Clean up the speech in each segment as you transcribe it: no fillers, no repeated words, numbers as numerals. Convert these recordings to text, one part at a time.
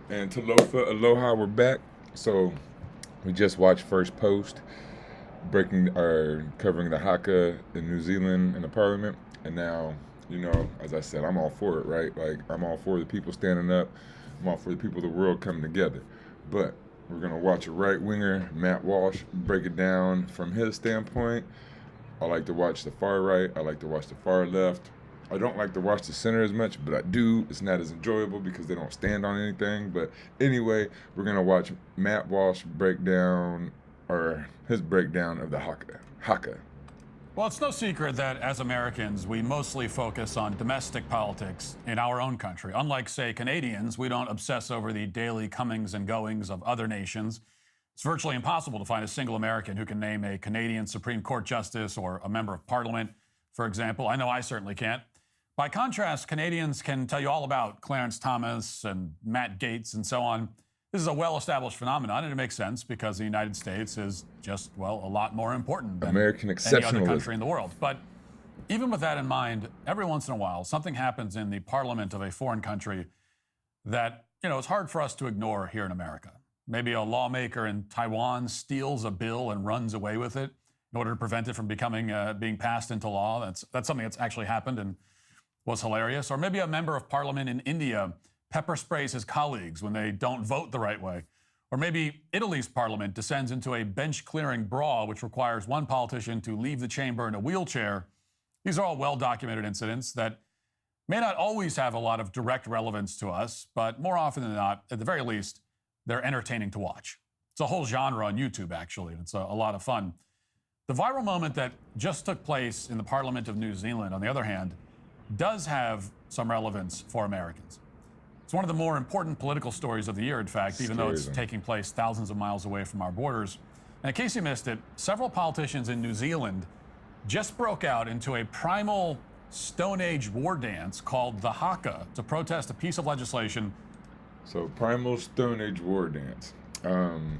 And Talofa, aloha, we're back. So we just watched First Post, covering the Haka in New Zealand in the Parliament, and now, as I said, I'm all for it, right? Like I'm all for the people standing up. I'm all for the people of the world coming together. But we're gonna watch a right winger, Matt Walsh, break it down from his standpoint. I like to watch the far right. I like to watch the far left. I don't like to watch the center as much, but I do. It's not as enjoyable because they don't stand on anything. But anyway, we're gonna watch Matt Walsh break down, or his breakdown of the Haka. Haka. Well, it's no secret that as Americans, we mostly focus on domestic politics in our own country. Unlike, say, Canadians, we don't obsess over the daily comings and goings of other nations. It's virtually impossible to find a single American who can name a Canadian Supreme Court justice or a member of Parliament, for example. I know I certainly can't. By contrast, Canadians can tell you all about Clarence Thomas and Matt Gaetz and so on. This is a well-established phenomenon, and it makes sense because the United States is just, well, a lot more important than American any other exceptionalism. country in the world. But even with that in mind, every once in a while, something happens in the parliament of a foreign country that, it's hard for us to ignore here in America. Maybe a lawmaker in Taiwan steals a bill and runs away with it in order to prevent it from being passed into law. That's something that's actually happened and was hilarious. Or maybe a member of parliament in India pepper sprays his colleagues when they don't vote the right way. Or maybe Italy's parliament descends into a bench-clearing brawl, which requires one politician to leave the chamber in a wheelchair. These are all well-documented incidents that may not always have a lot of direct relevance to us, but more often than not, at the very least, they're entertaining to watch. It's a whole genre on YouTube, actually, and it's a lot of fun. The viral moment that just took place in the Parliament of New Zealand, on the other hand, does have some relevance for Americans. It's one of the more important political stories of the year, in fact, even though it's taking place thousands of miles away from our borders. And in case you missed it, several politicians in New Zealand just broke out into a primal Stone Age war dance called the Haka to protest a piece of legislation. So primal Stone Age war dance. The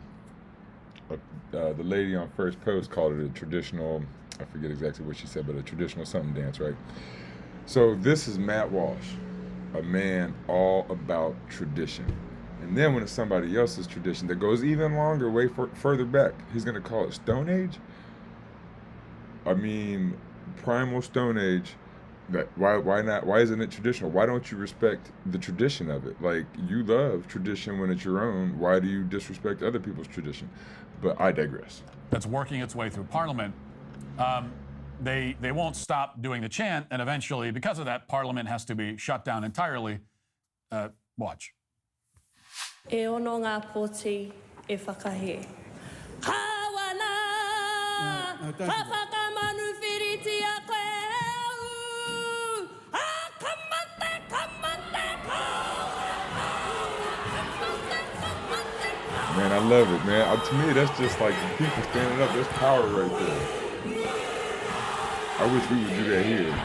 lady on First Post called it a traditional, I forget exactly what she said, but a traditional something dance, right? So this is Matt Walsh, a man all about tradition. And then when it's somebody else's tradition that goes even longer, way further back, he's going to call it Stone Age? I mean, primal Stone Age. Why not? Why isn't it traditional? Why don't you respect the tradition of it? Like, you love tradition when it's your own. Why do you disrespect other people's tradition? But I digress. That's working its way through Parliament. They won't stop doing the chant, and eventually, because of that, Parliament has to be shut down entirely. Watch. E ono ngā poti e whakahe. Kawana! Whakakamanu whiriti a koe! Man, I love it, man. To me, that's just like the people standing up. There's power right there. I wish we would do that here.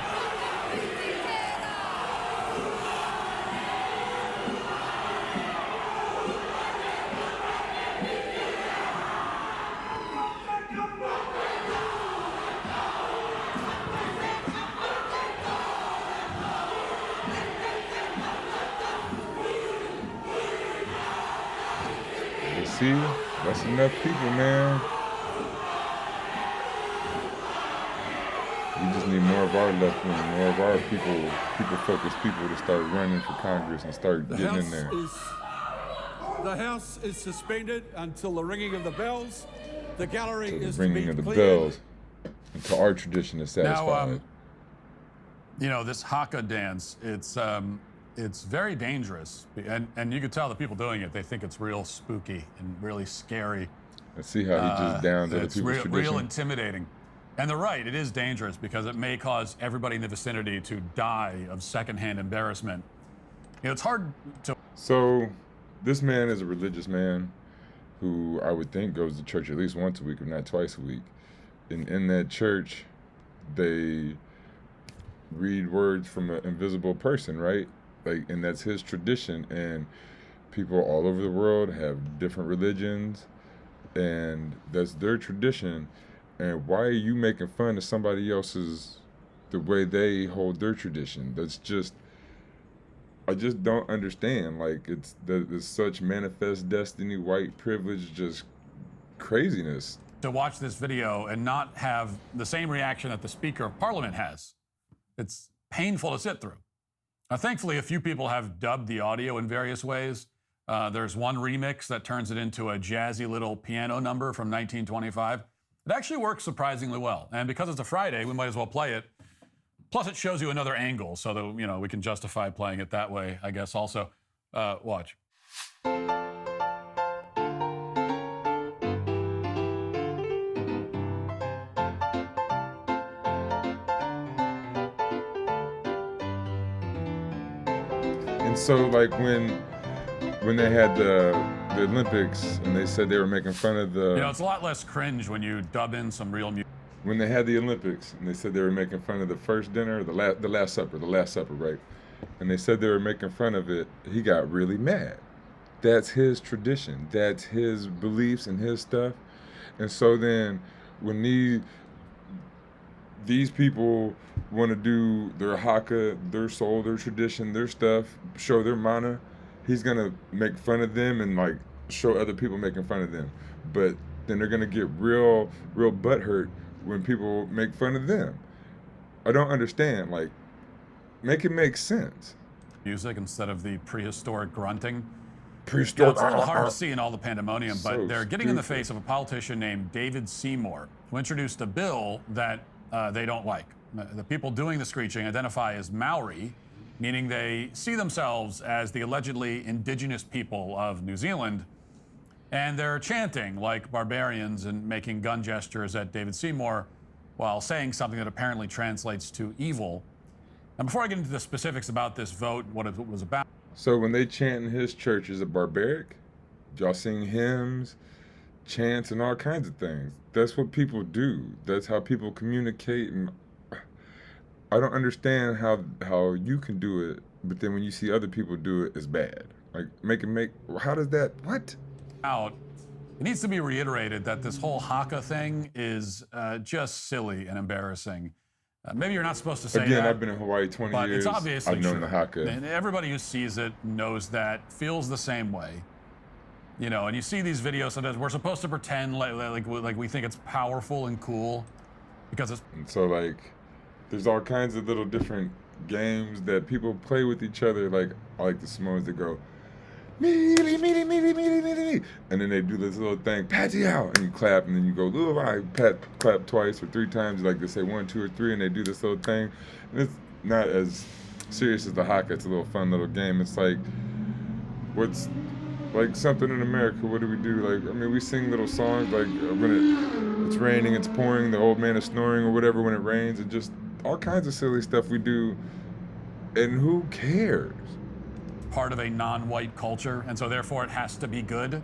You see, that's enough people, man. We just need more of our left wing, more of our people-focused people to start running for Congress and start getting in there. The House is suspended until the ringing of the bells. The gallery is the ringing to of be the cleared. bells until our tradition is satisfied. Now, this Haka dance, it's very dangerous. And you could tell the people doing it, they think it's real spooky and really scary. Let's see how he just downs other people's tradition. Real intimidating. And they're right, it is dangerous because it may cause everybody in the vicinity to die of secondhand embarrassment. It's hard to... So, this man is a religious man who I would think goes to church at least once a week, if not twice a week. And in that church, they read words from an invisible person, right? And that's his tradition. And people all over the world have different religions, and that's their tradition. And why are you making fun of somebody else's, the way they hold their tradition? That's just, I just don't understand. Like, there's such manifest destiny, white privilege, just craziness. To watch this video and not have the same reaction that the Speaker of Parliament has. It's painful to sit through. Now, thankfully, a few people have dubbed the audio in various ways. There's one remix that turns it into a jazzy little piano number from 1925. It actually works surprisingly well. And because it's a Friday, we might as well play it. Plus, it shows you another angle so that, you know, we can justify playing it that way, I guess, also. Watch. And so, like, when they had the Olympics and they said they were making fun of the... You know, it's a lot less cringe when you dub in some real music. When they had the Olympics and they said they were making fun of the first dinner, the Last Supper, right? And they said they were making fun of it, he got really mad. That's his tradition. That's his beliefs and his stuff. And so then when these people want to do their Haka, their soul, their tradition, their stuff, show their mana, he's going to make fun of them and, like, show other people making fun of them. But then they're going to get real butthurt when people make fun of them. I don't understand. Like, make it make sense. Music instead of the prehistoric grunting. Prehistoric. Now, it's a little hard to see in all the pandemonium, but So they're getting in the stupid. face of a politician named David Seymour, who introduced a bill that they don't like. The people doing the screeching identify as Maori, meaning they see themselves as the allegedly indigenous people of New Zealand. And they're chanting like barbarians and making gun gestures at David Seymour while saying something that apparently translates to evil. And before I get into the specifics about this vote, what it was about. So when they chant in his church, is it barbaric? Y'all sing hymns, chants, and all kinds of things. That's what people do. That's how people communicate. And I don't understand how you can do it, but then when you see other people do it, it's bad. Like, how does that, what? Out, it needs to be reiterated that this whole Haka thing is just silly and embarrassing. Maybe you're not supposed to say Again, that. I've been in Hawaii 20 but years. It's obviously I've known true. the Haka. And everybody who sees it knows that, feels the same way. You know, and you see these videos sometimes, we're supposed to pretend like we think it's powerful and cool because it's... And so, like, there's all kinds of little different games that people play with each other. Like, I like the Samoans that go, mealy, mealy, mealy, mealy, mealy. And then they do this little thing, patty out, and you clap, and then you go, ooh, I clap twice or three times, like they say 1, 2, or 3, and they do this little thing. And it's not as serious as the Haka. It's a little fun little game. It's like, what's like something in America, what do we do? Like, I mean, we sing little songs like when it's raining, it's pouring, the old man is snoring or whatever when it rains, and just all kinds of silly stuff we do. And who cares? part of a non-white culture, and so therefore it has to be good.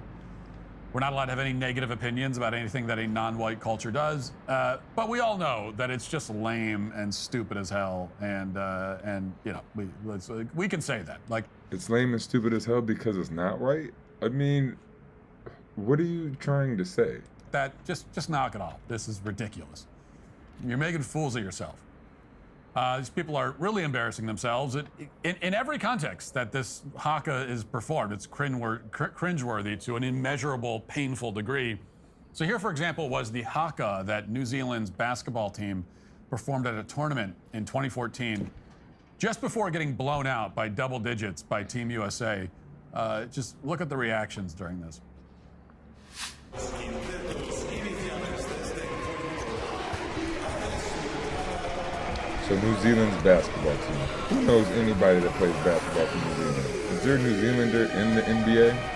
We're not allowed to have any negative opinions about anything that a non-white culture does, but we all know that it's just lame and stupid as hell, and you know, we can say that. Like, it's lame and stupid as hell because it's not white? I mean, what are you trying to say? that just knock it off. This is ridiculous. You're making fools of yourself. These people are really embarrassing themselves in every context that this Haka is performed. It's cringeworthy to an immeasurable, painful degree. So here, for example, was the Haka that New Zealand's basketball team performed at a tournament in 2014, just before getting blown out by double digits by Team USA. Just look at the reactions during this. So New Zealand's basketball team. Who knows anybody that plays basketball for New Zealand? Is there a New Zealander in the NBA?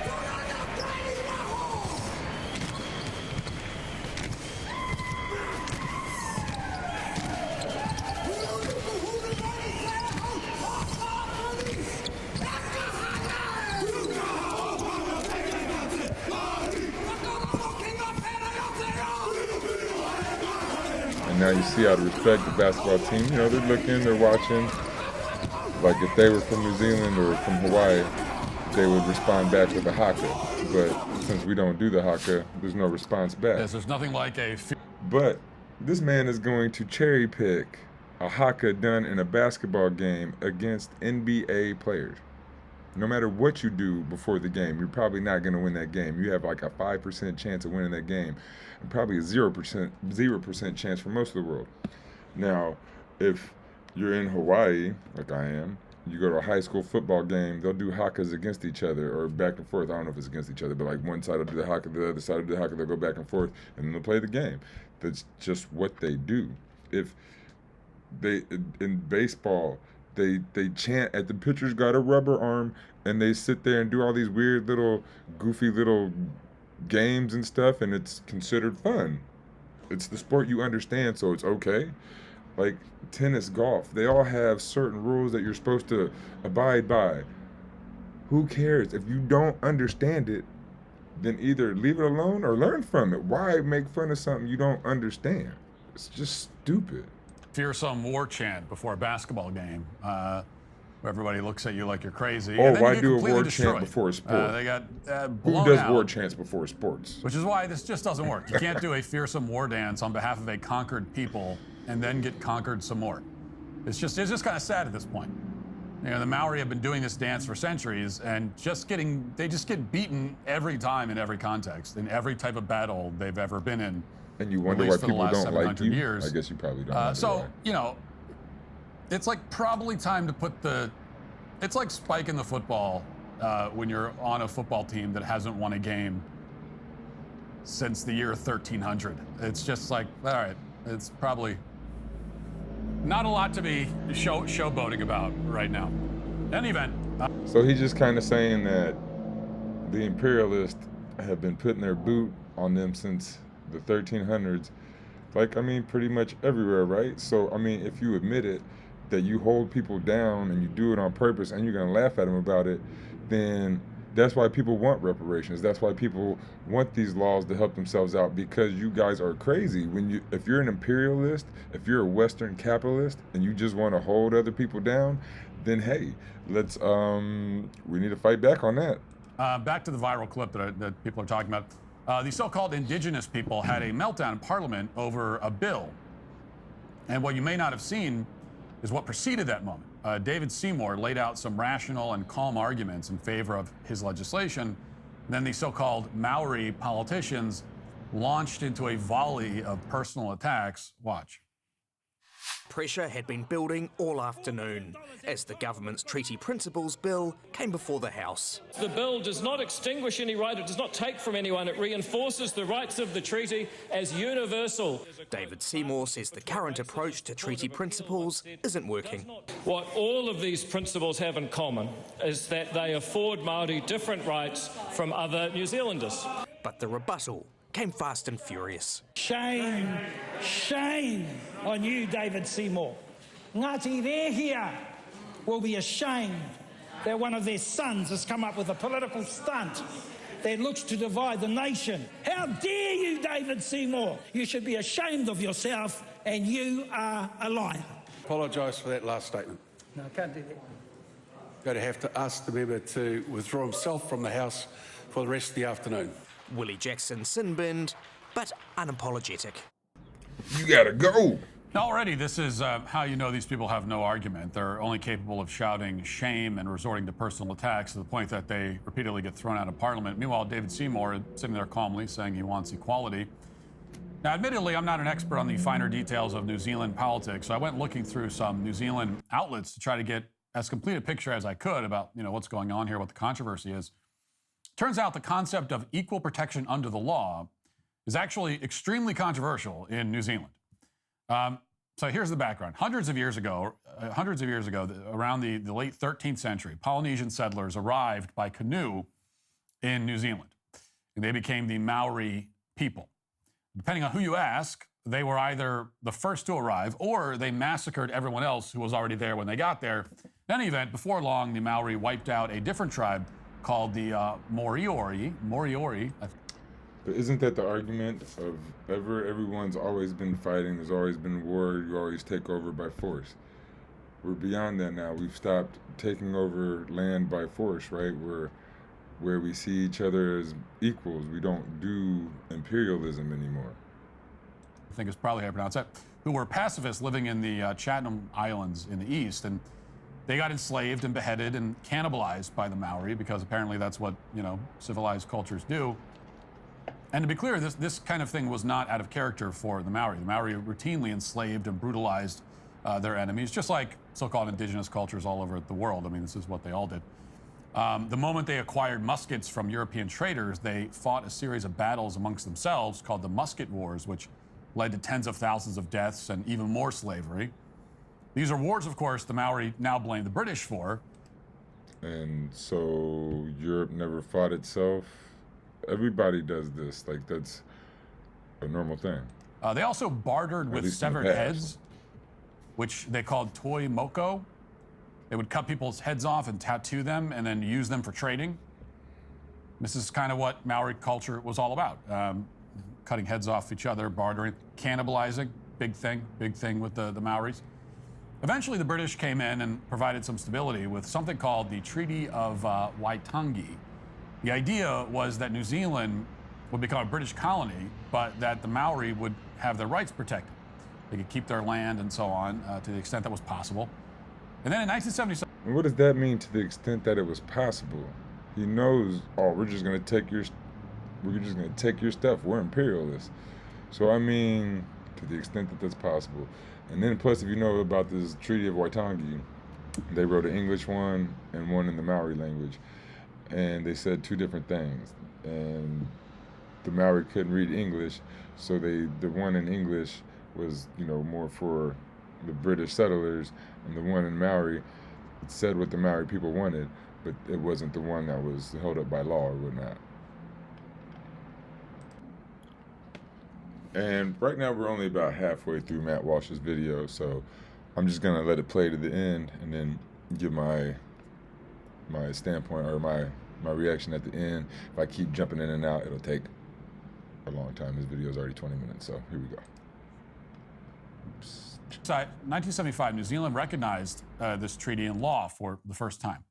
And now you see how to respect the basketball team. You know, they're looking, they're watching. Like if they were from New Zealand or from Hawaii, they would respond back with a Haka. But since we don't do the Haka, there's no response back. Yes, there's nothing like a... But this man is going to cherry pick a Haka done in a basketball game against NBA players. No matter what you do before the game, you're probably not going to win that game. You have like a 5% chance of winning that game, and probably a 0% chance for most of the world. Now, if you're in Hawaii, like I am, you go to a high school football game, they'll do hakas against each other or back and forth. I don't know if it's against each other, but like one side will do the haka, the other side will do the haka, they'll go back and forth, and then they'll play the game. That's just what they do. If they, in baseball, they chant at the pitcher's got a rubber arm, and they sit there and do all these weird little, goofy little games and stuff, and it's considered fun. It's the sport you understand, so it's okay. Like tennis, golf, they all have certain rules that you're supposed to abide by. Who cares? If you don't understand it, then either leave it alone or learn from it. Why make fun of something you don't understand? It's just stupid. Fearsome war chant before a basketball game. Where everybody looks at you like you're crazy. Oh, and then why you get do a completely war destroyed. chant before a sport? They got Who blown does out, war chants before sports? which is why this just doesn't work. You can't do a fearsome war dance on behalf of a conquered people and then get conquered some more. It's just kind of sad at this point. You know, the Maori have been doing this dance for centuries, and they just get beaten every time in every context, in every type of battle they've ever been in. And you wonder why least for the people last don't like 700 you? years. I guess you probably don't wonder So, why. you know, it's like probably time to put it's like spiking the football when you're on a football team that hasn't won a game since the year 1300. It's just like, all right, it's probably not a lot to be showboating about right now. In any event. So he's just kind of saying that the imperialists have been putting their boot on them since the 1300s. Like, I mean, pretty much everywhere, right? So, I mean, if you admit it, that you hold people down and you do it on purpose and you're going to laugh at them about it, then that's why people want reparations. That's why people want these laws to help themselves out, because you guys are crazy. If you're an imperialist, if you're a Western capitalist and you just want to hold other people down, then hey, we need to fight back on that. Back to the viral clip that people are talking about. The so-called indigenous people had a meltdown in Parliament over a bill. And what you may not have seen is what preceded that moment. David Seymour laid out some rational and calm arguments in favor of his legislation. And then the so-called Maori politicians launched into a volley of personal attacks. Watch. Pressure had been building all afternoon as the government's treaty principles bill came before the House. The bill does not extinguish any right, it does not take from anyone, it reinforces the rights of the treaty as universal. David Seymour says the current approach to treaty principles isn't working. What all of these principles have in common is that they afford Māori different rights from other New Zealanders. But the rebuttal came fast and furious. Shame, shame on you, David Seymour. Ngāti Rehia will be ashamed that one of their sons has come up with a political stunt that looks to divide the nation. How dare you, David Seymour? You should be ashamed of yourself, and you are a liar. Apologise for that last statement. No, I can't do that. Going to have to ask the member to withdraw himself from the House for the rest of the afternoon. Willie Jackson sin-binned, but unapologetic. You gotta go. Now already, this is how you know these people have no argument. They're only capable of shouting shame and resorting to personal attacks to the point that they repeatedly get thrown out of Parliament. Meanwhile, David Seymour is sitting there calmly saying he wants equality. Now, admittedly, I'm not an expert on the finer details of New Zealand politics, so I went looking through some New Zealand outlets to try to get as complete a picture as I could about, what's going on here, what the controversy is. Turns out the concept of equal protection under the law is actually extremely controversial in New Zealand. So here's the background. Hundreds of years ago, around the late 13th century, Polynesian settlers arrived by canoe in New Zealand, and they became the Maori people. Depending on who you ask, they were either the first to arrive or they massacred everyone else who was already there when they got there. In any event, before long, the Maori wiped out a different tribe called the Moriori. But isn't that the argument of everyone's always been fighting, there's always been war, you always take over by force? We're beyond that now. We've stopped taking over land by force, right? Where we see each other as equals. We don't do imperialism anymore. I think is probably how you pronounce that, who were pacifists living in the Chatham Islands in the east. And They got enslaved and beheaded and cannibalized by the Maori because apparently that's what, civilized cultures do. And to be clear, this kind of thing was not out of character for the Maori. The Maori routinely enslaved and brutalized their enemies, just like so-called indigenous cultures all over the world. I mean, this is what they all did. The moment they acquired muskets from European traders, they fought a series of battles amongst themselves called the Musket Wars, which led to tens of thousands of deaths and even more slavery. These are wars, of course, the Maori now blame the British for. And so Europe never fought itself. Everybody does this. Like, that's a normal thing. They also bartered At with least in the severed past. heads, which they called toi moko. They would cut people's heads off and tattoo them and then use them for trading. This is kind of what Maori culture was all about. Cutting heads off each other, bartering, cannibalizing, big thing with the Maoris. Eventually, the British came in and provided some stability with something called the Treaty of Waitangi. The idea was that New Zealand would become a British colony, but that the Maori would have their rights protected. They could keep their land and so on to the extent that was possible. And then in 1977... And what does that mean to the extent that it was possible? He knows, we're just going to take your stuff. We're imperialists. So, I mean, to the extent that that's possible. And then plus, if you know about this Treaty of Waitangi, they wrote an English one and one in the Maori language. And they said two different things. And the Maori couldn't read English, so the one in English was, more for the British settlers, and the one in Maori, it said what the Maori people wanted, but it wasn't the one that was held up by law or whatnot. And right now we're only about halfway through Matt Walsh's video, so I'm just gonna let it play to the end and then give my standpoint or my reaction at the end. If I keep jumping in and out, it'll take a long time. This video is already 20 minutes, so here we go. Oops. 1975, New Zealand recognized this treaty in law for the first time.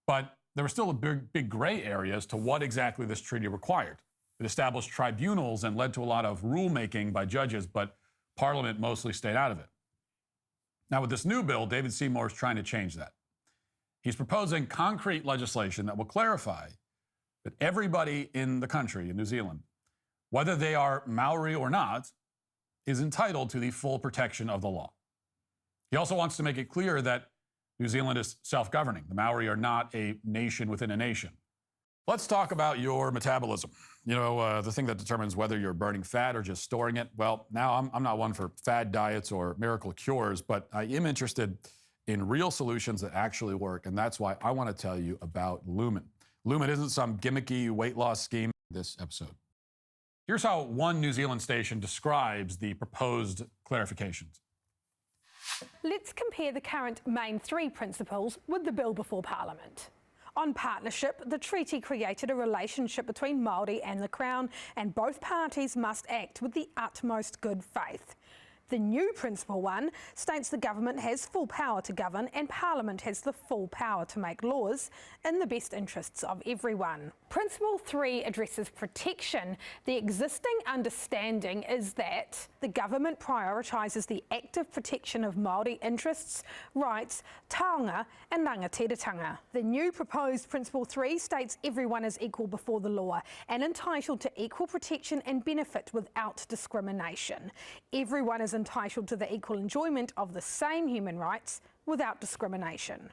But there were still a big gray area as to what exactly this treaty required. It established tribunals and led to a lot of rulemaking by judges, but Parliament mostly stayed out of it. Now, with this new bill, David Seymour is trying to change that. He's proposing concrete legislation that will clarify that everybody in the country, in New Zealand, whether they are Maori or not, is entitled to the full protection of the law. He also wants to make it clear that New Zealand is self-governing. The Maori are not a nation within a nation. Let's talk about your metabolism. The thing that determines whether you're burning fat or just storing it. Well, now I'm not one for fad diets or miracle cures, but I am interested in real solutions that actually work, and that's why I want to tell you about Lumen. Lumen isn't some gimmicky weight loss scheme in this episode. Here's how one New Zealand station describes the proposed clarifications. Let's compare the current main three principles with the bill before Parliament. On partnership, the treaty created a relationship between Māori and the Crown, and both parties must act with the utmost good faith. The new Principle 1 states the government has full power to govern and Parliament has the full power to make laws in the best interests of everyone. Principle 3 addresses protection. The existing understanding is that the government prioritises the active protection of Māori interests, rights, taonga and rangatiratanga. The new proposed Principle 3 states everyone is equal before the law and entitled to equal protection and benefit without discrimination. Everyone is entitled to the equal enjoyment of the same human rights without discrimination.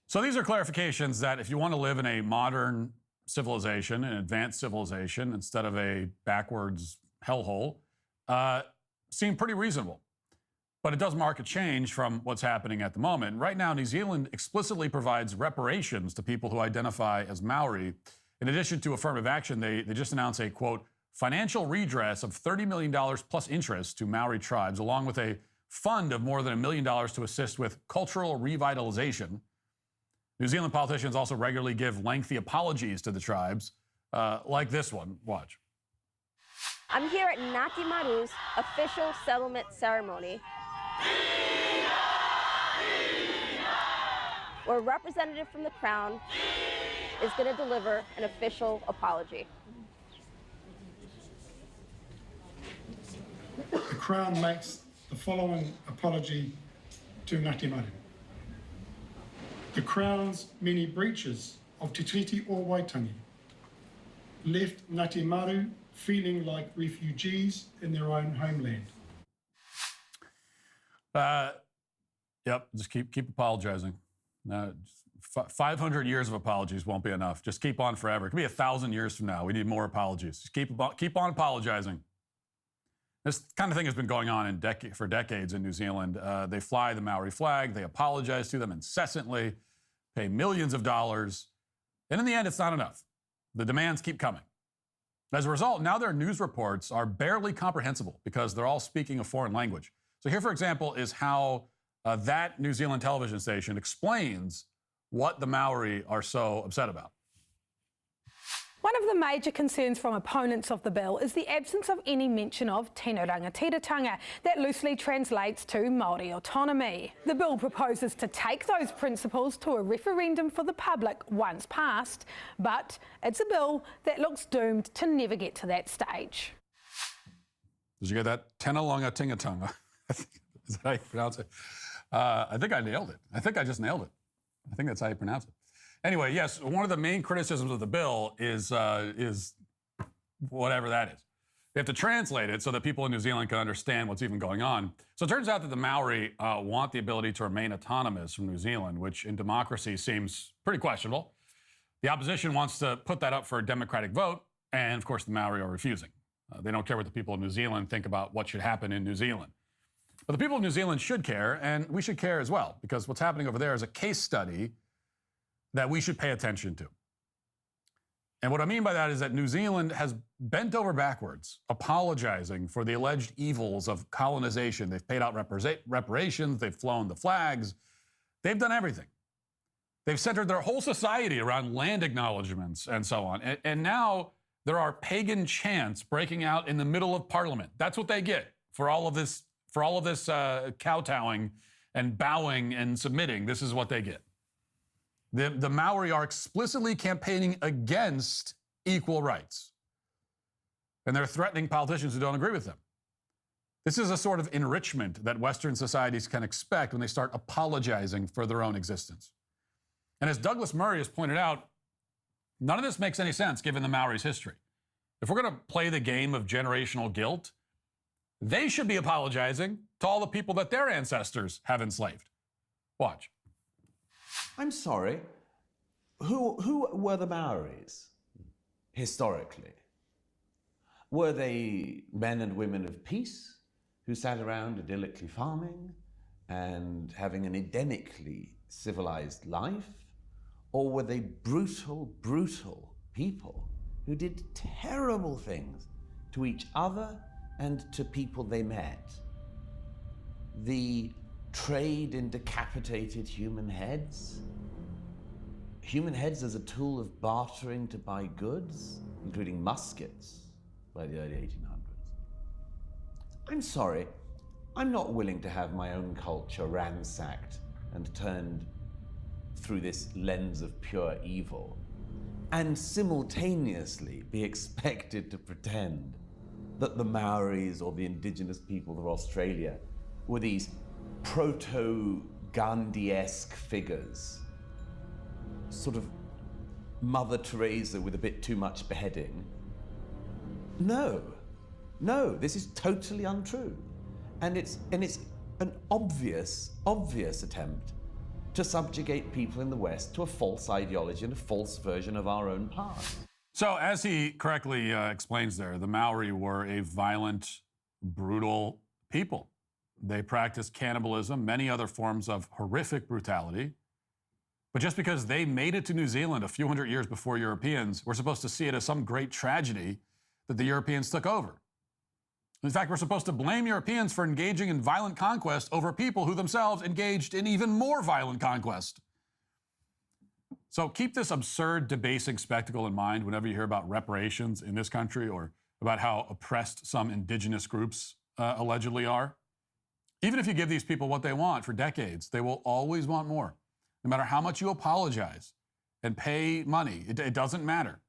So these are clarifications that if you want to live in a modern civilization, an advanced civilization, instead of a backwards hellhole, seem pretty reasonable. But it does mark a change from what's happening at the moment. Right now, New Zealand explicitly provides reparations to people who identify as Maori. In addition to affirmative action, they just announced a, quote, financial redress of $30 million plus interest to Maori tribes, along with a fund of more than $1 million to assist with cultural revitalization. New Zealand politicians also regularly give lengthy apologies to the tribes, like this one. Watch. I'm here at Ngāti Maru's official settlement ceremony, where a representative from the Crown is going to deliver an official apology. The Crown makes the following apology to Ngāti Maru. The Crown's many breaches of Te Tiriti o Waitangi left Ngāti Maru feeling like refugees in their own homeland. Yep, just keep apologizing. 500 years of apologies won't be enough. Just keep on forever. It could be 1,000 years from now. We need more apologies. Just keep on apologizing. This kind of thing has been going on for decades in New Zealand. They fly the Maori flag. They apologize to them incessantly, pay millions of dollars. And in the end, it's not enough. The demands keep coming. As a result, now their news reports are barely comprehensible because they're all speaking a foreign language. So here, for example, is how that New Zealand television station explains what the Maori are so upset about. One of the major concerns from opponents of the bill is the absence of any mention of tino rangatiratanga, that loosely translates to Māori autonomy. The bill proposes to take those principles to a referendum for the public once passed, but it's a bill that looks doomed to never get to that stage. Did you get that? Tena longa tingatanga. Is that how you pronounce it? I think I nailed it. I think I just nailed it. I think that's how you pronounce it. Anyway, yes, one of the main criticisms of the bill is whatever that is. They have to translate it so that people in New Zealand can understand what's even going on. So it turns out that the Maori want the ability to remain autonomous from New Zealand, which in democracy seems pretty questionable. The opposition wants to put that up for a democratic vote, and of course the Maori are refusing. They don't care what the people of New Zealand think about what should happen in New Zealand. But the people of New Zealand should care, and we should care as well, because what's happening over there is a case study that we should pay attention to. And what I mean by that is that New Zealand has bent over backwards, apologizing for the alleged evils of colonization. They've paid out reparations, they've flown the flags, they've done everything. They've centered their whole society around land acknowledgements and so on. And now there are pagan chants breaking out in the middle of Parliament. That's what they get for all of this kowtowing and bowing and submitting. This is what they get. The Maori are explicitly campaigning against equal rights. And they're threatening politicians who don't agree with them. This is a sort of enrichment that Western societies can expect when they start apologizing for their own existence. And as Douglas Murray has pointed out, none of this makes any sense given the Maori's history. If we're going to play the game of generational guilt, they should be apologizing to all the people that their ancestors have enslaved. Watch. I'm sorry, who were the Maoris, historically? Were they men and women of peace who sat around idyllically farming and having an Edenically civilized life? Or were they brutal, brutal people who did terrible things to each other and to people they met? The trade in decapitated human heads as a tool of bartering to buy goods, including muskets, by the early 1800s. I'm sorry, I'm not willing to have my own culture ransacked and turned through this lens of pure evil, and simultaneously be expected to pretend that the Maoris or the indigenous people of Australia were these proto-Gandhi-esque figures, sort of Mother Teresa with a bit too much beheading. No, this is totally untrue. And it's an obvious attempt to subjugate people in the West to a false ideology and a false version of our own past. So as he correctly explains there, the Maori were a violent, brutal people. They practiced cannibalism, many other forms of horrific brutality. But just because they made it to New Zealand a few hundred years before Europeans, we're supposed to see it as some great tragedy that the Europeans took over. In fact, we're supposed to blame Europeans for engaging in violent conquest over people who themselves engaged in even more violent conquest. So keep this absurd, debasing spectacle in mind whenever you hear about reparations in this country or about how oppressed some indigenous groups allegedly are. Even if you give these people what they want for decades, they will always want more. No matter how much you apologize and pay money, it doesn't matter.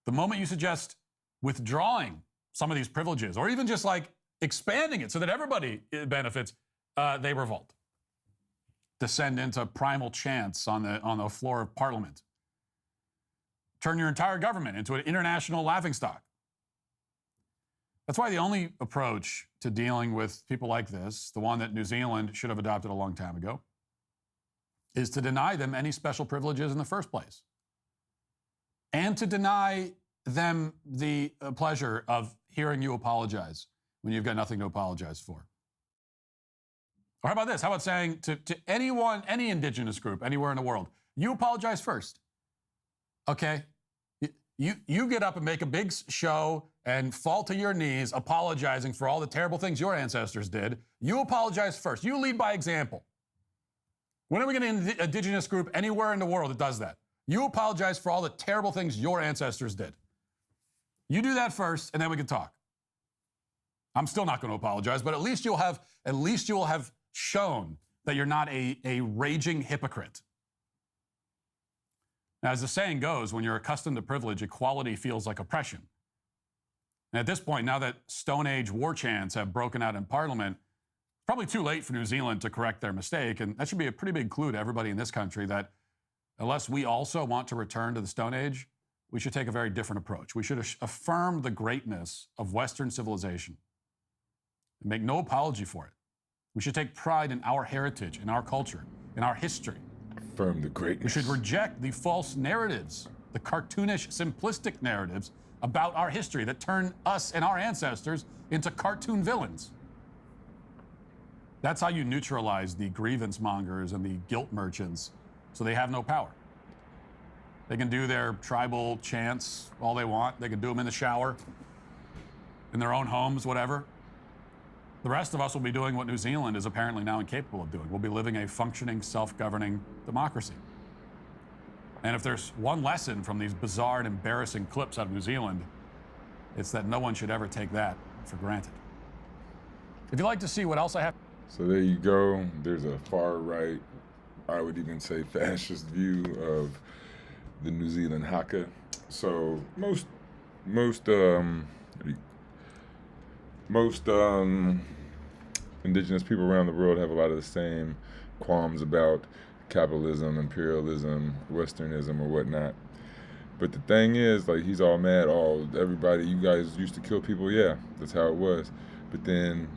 The moment you suggest withdrawing some of these privileges, or even just like expanding it so that everybody benefits, they revolt. descend into primal chants on the floor of Parliament. Turn your entire government into an international laughingstock. That's why the only approach to dealing with people like this, the one that New Zealand should have adopted a long time ago, is to deny them any special privileges in the first place. And to deny them the pleasure of hearing you apologize when you've got nothing to apologize for. Or how about this? How about saying to anyone, any indigenous group, anywhere in the world, you apologize first. Okay? You get up and make a big show and fall to your knees apologizing for all the terrible things your ancestors did. You apologize first. You lead by example. When are we going to get an indigenous group anywhere in the world that does that? You apologize for all the terrible things your ancestors did. You do that first, and then we can talk. I'm still not going to apologize, but at least you will have shown that you're not a raging hypocrite. Now, as the saying goes, when you're accustomed to privilege, equality feels like oppression. And at this point, now that Stone Age war chants have broken out in Parliament, it's probably too late for New Zealand to correct their mistake. And that should be a pretty big clue to everybody in this country that unless we also want to return to the Stone Age, we should take a very different approach. We should affirm the greatness of Western civilization and make no apology for it. We should take pride in our heritage, in our culture, in our history. Affirm the greatness. We should reject the false narratives, the cartoonish, simplistic narratives about our history that turn us and our ancestors into cartoon villains. That's how you neutralize the grievance mongers and the guilt merchants so they have no power. They can do their tribal chants all they want. They can do them in the shower, in their own homes, whatever. The rest of us will be doing what New Zealand is apparently now incapable of doing. We'll be living a functioning, self-governing democracy. And if there's one lesson from these bizarre and embarrassing clips out of New Zealand, it's that no one should ever take that for granted. If you'd like to see what else I have... So there you go. There's a far-right, I would even say fascist view of the New Zealand Haka. So most indigenous people around the world have a lot of the same qualms about capitalism, imperialism, westernism, or whatnot. But the thing is, like, he's all mad, everybody, you guys used to kill people. Yeah, that's how it was. But then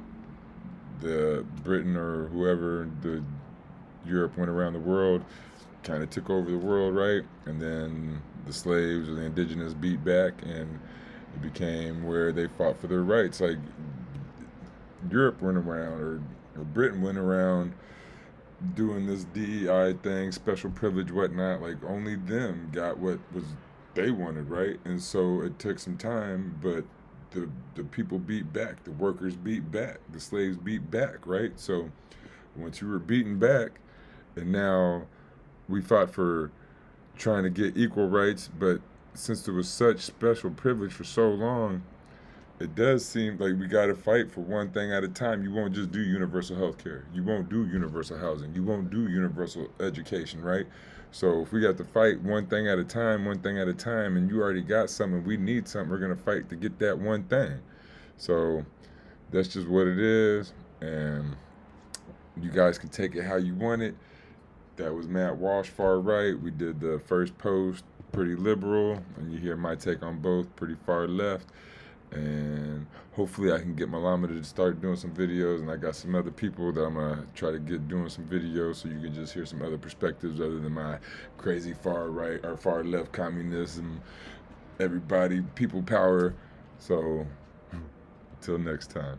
the Britain or whoever, Europe went around the world, kind of took over the world, right? And then the slaves or the indigenous beat back, and it became where they fought for their rights. Like, Europe went around, or Britain went around doing this DEI thing, special privilege, whatnot. Like, only them got what was they wanted, right? And so it took some time, but the people beat back, the workers beat back, the slaves beat back, right? So once you were beaten back, and now we fought for trying to get equal rights, but since there was such special privilege for so long, it does seem like we got to fight for one thing at a time. You won't just do universal health care. You won't do universal housing. You won't do universal education, right? So if we have to fight one thing at a time, and you already got something, we need something, we're going to fight to get that one thing. So that's just what it is, and you guys can take it how you want it. That was Matt Walsh, far right. We did the first post, pretty liberal, and you hear my take on both, pretty far left. And hopefully I can get Malama to start doing some videos, and I got some other people that I'm gonna try to get doing some videos so you can just hear some other perspectives other than my crazy far right or far left communism, everybody, people power. So until next time.